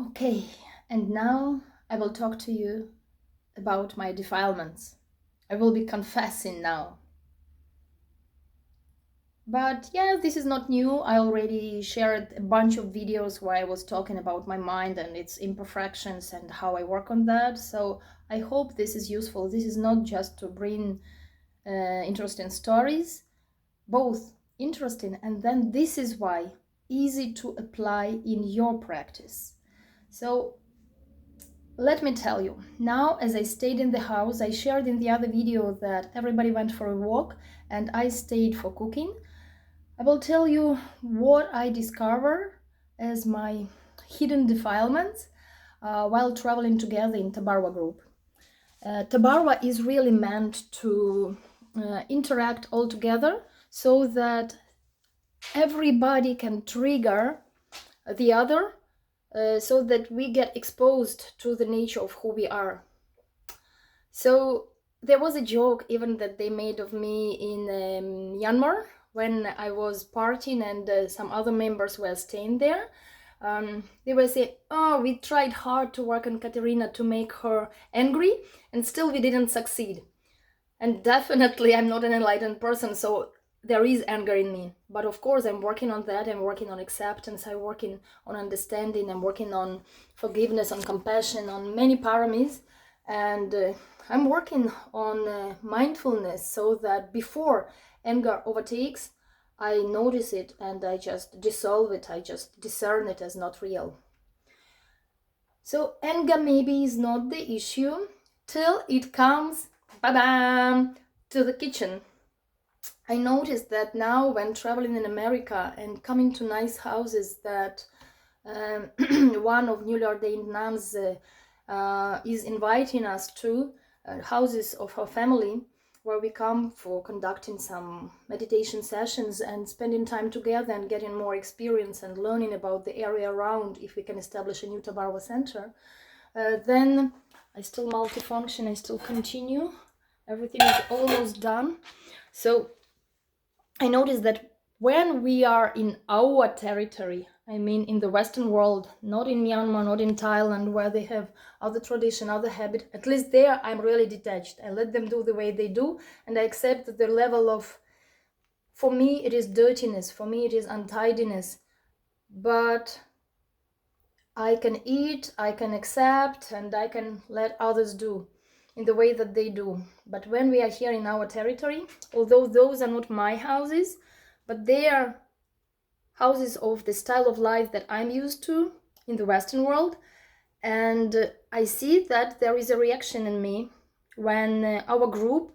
Okay, and now I will talk to you about my defilements. I will be confessing now. But yeah, this is not new. I already shared a bunch of videos where I was talking about my mind and its imperfections and how I work on that. So I hope this is useful. This is not just to bring interesting stories, both interesting, and then this is why easy to apply in your practice. So let me tell you, now as I stayed in the house, I shared in the other video that everybody went for a walk and I stayed for cooking. I will tell you what I discovered as my hidden defilements while traveling together in Tabarwa group. Tabarwa is really meant to interact all together so that everybody can trigger the other so that we get exposed to the nature of who we are. So there was a joke even that they made of me in Myanmar when I was partying and some other members were staying there. They were saying, oh, we tried hard to work on Katerina to make her angry and still we didn't succeed. And definitely I'm not an enlightened person, so there is anger in me. But of course I'm working on that. I'm working on acceptance. I'm working on understanding. I'm working on forgiveness, on compassion, on many paramis. And I'm working on mindfulness so that before anger overtakes, I notice it and I just dissolve it. I just discern it as not real. So anger maybe is not the issue till it comes, ba-bam, to the kitchen. I noticed that now when traveling in America and coming to nice houses that one of newly ordained nuns is inviting us to, houses of her family, where we come for conducting some meditation sessions and spending time together and getting more experience and learning about the area around if we can establish a new Tabarwa center. Then I still multifunction, I still continue. Everything is almost done. So I noticed that when we are in our territory, I mean in the Western world, not in Myanmar, not in Thailand, where they have other tradition, other habit, at least there I'm really detached. I let them do the way they do and I accept the level of, for me it is dirtiness, for me it is untidiness, but I can eat, I can accept, and I can let others do in the way that they do. But when we are here in our territory, although those are not my houses, but they are houses of the style of life that I'm used to in the Western world, and I see that there is a reaction in me when our group,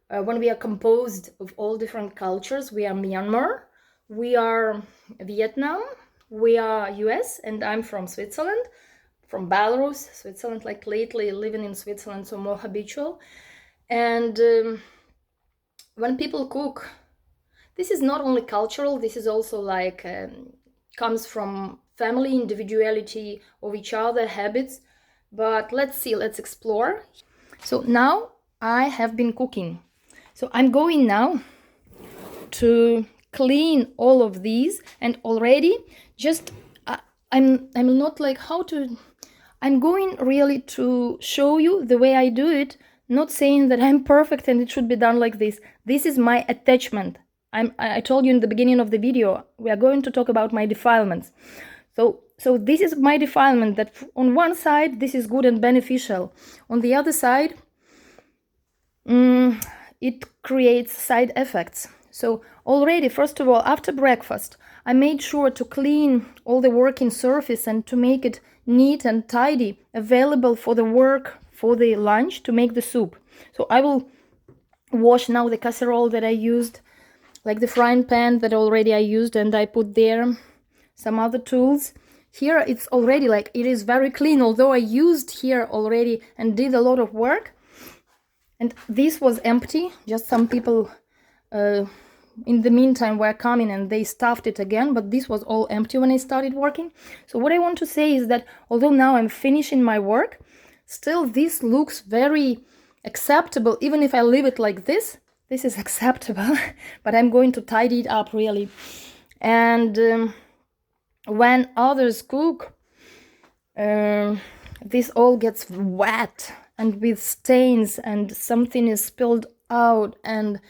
when we are composed of all different cultures, we are Myanmar, we are Vietnam, we are US, and I'm from Switzerland, from Belarus, Switzerland, like lately living in Switzerland, so more habitual. And when people cook, this is not only cultural, this is also like comes from family, individuality of each other, habits. But let's see, let's explore. So now I have been cooking. So I'm going now to clean all of these, and already just I'm not like how to, I'm going really to show you the way I do it, not saying that I'm perfect and it should be done like this. This is my attachment. I told you in the beginning of the video, we are going to talk about my defilements. So this is my defilement, that on one side this is good and beneficial, on the other side it creates side effects. So already, first of all, after breakfast, I made sure to clean all the working surface and to make it neat and tidy, available for the work, for the lunch, to make the soup. So I will wash now the casserole that I used, like the frying pan that already I used, and I put there some other tools. Here it's already like, it is very clean, although I used here already and did a lot of work. And this was empty, just some people in the meantime were coming and they stuffed it again, but this was all empty when I started working. So what I want to say is that although now I'm finishing my work, still this looks very acceptable. Even if I leave it like this is acceptable, but I'm going to tidy it up really. And when others cook, this all gets wet and with stains, and something is spilled out, and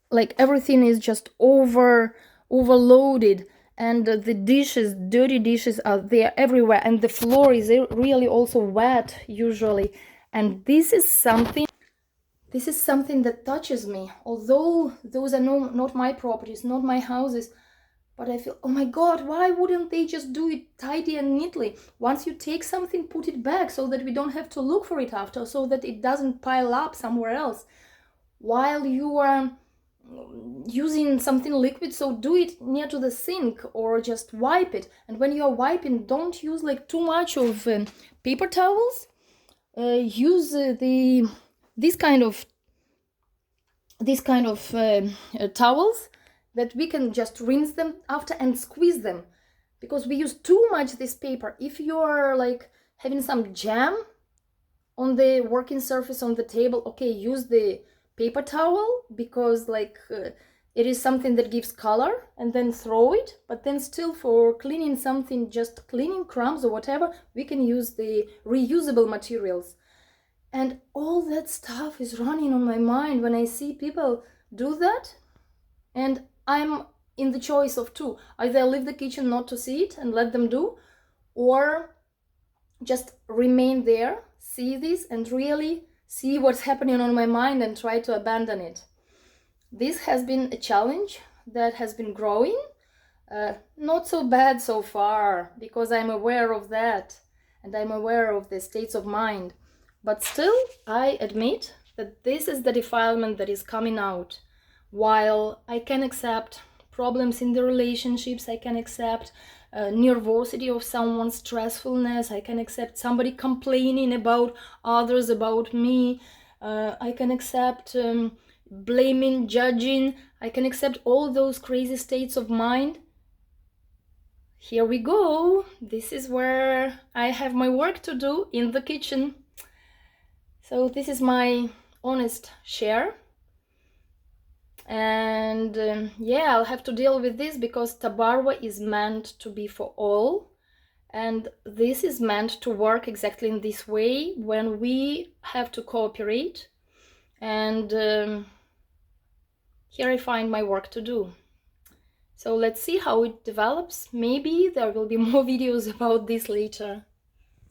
like everything is just overloaded, and the dishes, dirty dishes, are there everywhere, and the floor is really also wet usually. And this is something that touches me, although those are not my properties, not my houses. But I feel, oh my God, why wouldn't they just do it tidy and neatly? Once you take something, put it back so that we don't have to look for it after, so that it doesn't pile up somewhere else. While you are using something liquid, so do it near to the sink or just wipe it. And when you are wiping, don't use like too much of paper towels. Use this kind of towels that we can just rinse them after and squeeze them, because we use too much this paper. If you're like having some jam on the working surface on the table, okay, use the paper towel, because like it is something that gives color, and then throw it. But then still, for cleaning something, just cleaning crumbs or whatever, we can use the reusable materials. And all that stuff is running on my mind when I see people do that. And I'm in the choice of two: either I leave the kitchen not to see it and let them do, or just remain there, see this, and really see what's happening on my mind and try to abandon it. This has been a challenge that has been growing. Not so bad so far, because I'm aware of that, and I'm aware of the states of mind. But still, I admit that this is the defilement that is coming out. While I can accept problems in the relationships, I can accept nervosity of someone's stressfulness, I can accept somebody complaining about others, about me, I can accept blaming, judging, I can accept all those crazy states of mind. Here we go. This is where I have my work to do, in the kitchen. So this is my honest share. And yeah, I'll have to deal with this, because Tabarwa is meant to be for all. And this is meant to work exactly in this way, when we have to cooperate. And here I find my work to do. So let's see how it develops. Maybe there will be more videos about this later.